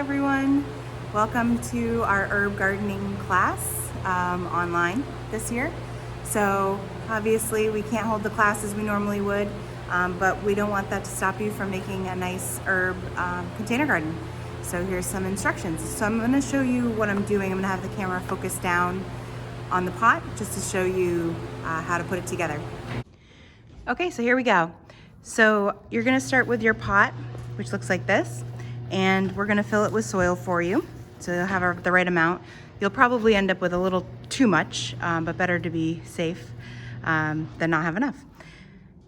everyone. Welcome to our herb gardening class online this year. So obviously we can't hold the class as we normally would, but we don't want that to stop you from making a nice herb container garden. So here's some instructions. So I'm going to show you what I'm doing. I'm going to have the camera focus down on the pot just to show you how to put it together. Okay, so here we go. So you're going to start with your pot, which looks like this. And we're gonna fill it with soil for you, so you'll have the right amount. You'll probably end up with a little too much, but better to be safe than not have enough.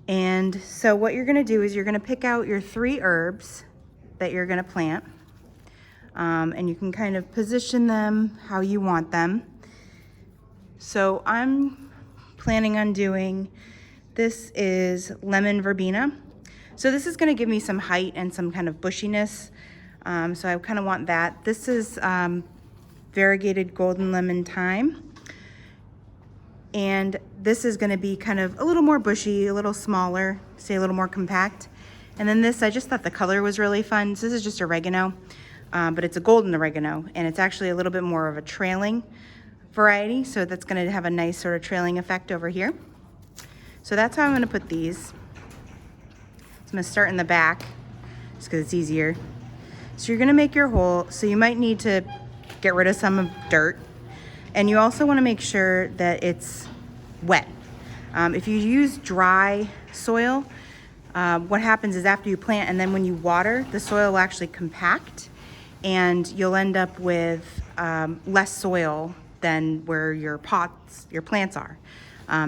And so what you're gonna do is you're gonna pick out your 3 herbs that you're gonna plant, and you can kind of position them how you want them. So I'm planning on doing, this is lemon verbena. So this is gonna give me some height and some kind of bushiness. So I kind of want that. This is variegated golden lemon thyme. And this is gonna be kind of a little more bushy, a little smaller, say a little more compact. And then this, I just thought the color was really fun. So this is just oregano, but it's a golden oregano, and it's actually a little bit more of a trailing variety. So that's gonna have a nice sort of trailing effect over here. So that's how I'm gonna put these. So I'm gonna start in the back, just because it's easier. So you're gonna make your hole, so you might need to get rid of some of dirt. And you also wanna make sure that it's wet. If you use dry soil, what happens is after you plant and then when you water, the soil will actually compact and you'll end up with less soil than where your plants are.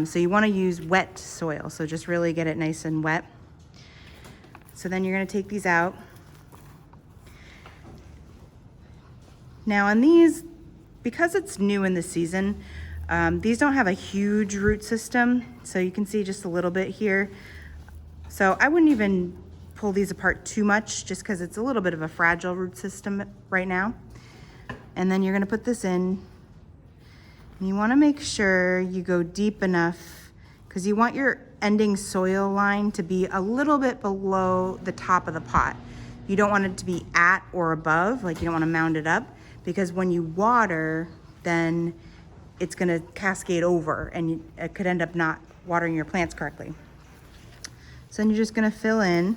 So you wanna use wet soil, so just really get it nice and wet. So then you're gonna take these out. Now on these, because it's new in the season, these don't have a huge root system, so you can see just a little bit here. So I wouldn't even pull these apart too much, just because it's a little bit of a fragile root system right now. And then you're gonna put this in. And you wanna make sure you go deep enough, because you want your ending soil line to be a little bit below the top of the pot. You don't want it to be at or above, like you don't wanna mound it up, because when you water, then it's gonna cascade over and it could end up not watering your plants correctly. So then you're just gonna fill in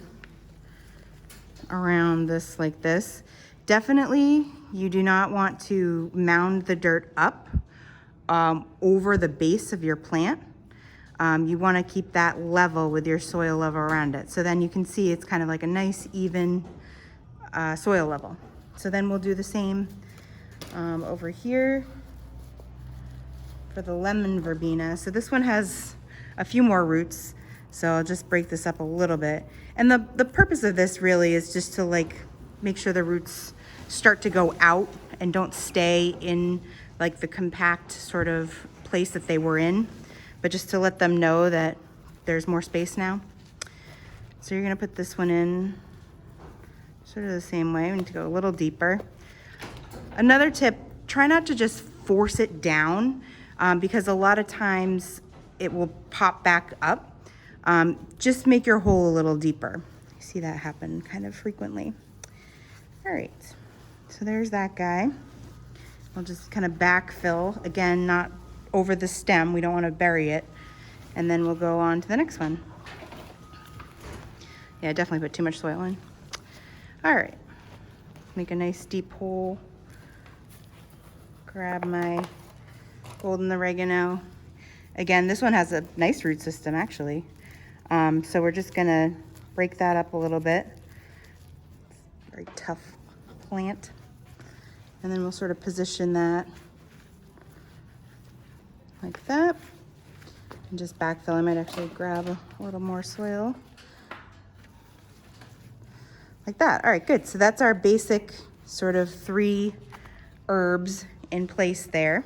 around this like this. Definitely, you do not want to mound the dirt up over the base of your plant. You wanna keep that level with your soil level around it. So then you can see it's kind of like a nice even soil level. So then we'll do the same over here for the lemon verbena. So this one has a few more roots, so I'll just break this up a little bit. And the purpose of this really is just to like make sure the roots start to go out and don't stay in like the compact sort of place that they were in, but just to let them know that there's more space now. So you're gonna put this one in sort of the same way. We need to go a little deeper. Another tip, try not to just force it down because a lot of times it will pop back up. Just make your hole a little deeper. I see that happen kind of frequently. All right, so there's that guy. I'll just kind of backfill, again, not over the stem. We don't want to bury it. And then we'll go on to the next one. Yeah, definitely put too much soil in. All right, make a nice deep hole. Grab my golden oregano. Again, this one has a nice root system actually. So we're just gonna break that up a little bit. Very tough plant. And then we'll sort of position that like that. And just backfill. I might actually grab a little more soil. Like that. All right, good. So that's our basic sort of 3 herbs in place there.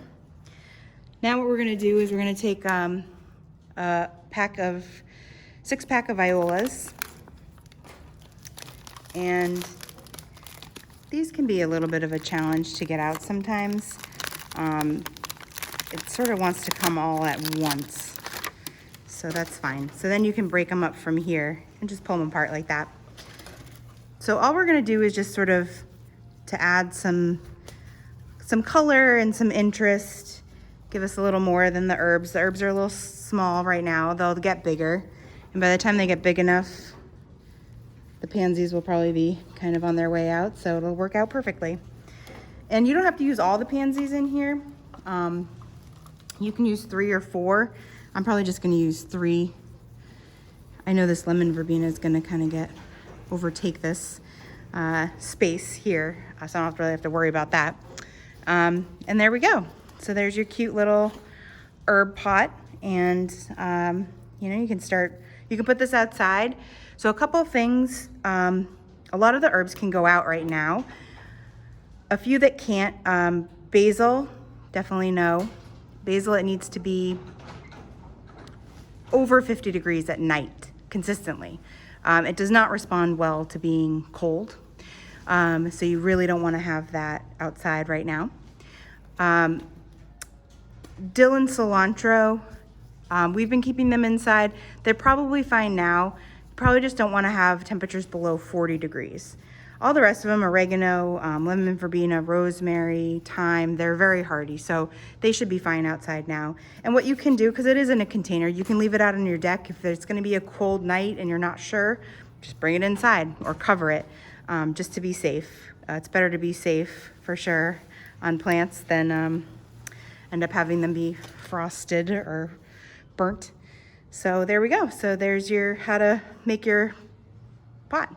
Now what we're gonna do is we're gonna take a 6-pack of violas, and these can be a little bit of a challenge to get out sometimes. It sort of wants to come all at once, so that's fine. So then you can break them up from here and just pull them apart like that. So all we're gonna do is just sort of to add some color and some interest. Give us a little more than the herbs. The herbs are a little small right now. They'll get bigger. And by the time they get big enough, the pansies will probably be kind of on their way out. So it'll work out perfectly. And you don't have to use all the pansies in here. You can use 3 or 4. I'm probably just gonna use 3. I know this lemon verbena is gonna kind of overtake this space here. So I don't really have to worry about that. And there we go. So there's your cute little herb pot. And you know, you can put this outside. So a couple of things, a lot of the herbs can go out right now. A few that can't, basil, definitely no. Basil, it needs to be over 50 degrees at night, consistently. It does not respond well to being cold. So you really don't wanna have that outside right now. Dill and cilantro, we've been keeping them inside. They're probably fine now. Probably just don't wanna have temperatures below 40 degrees. All the rest of them, oregano, lemon verbena, rosemary, thyme, they're very hardy, so they should be fine outside now. And what you can do, because it is in a container, you can leave it out on your deck. If there's gonna be a cold night and you're not sure, just bring it inside or cover it, just to be safe. It's better to be safe, for sure, on plants than end up having them be frosted or burnt. So there we go. So there's how to make your pot.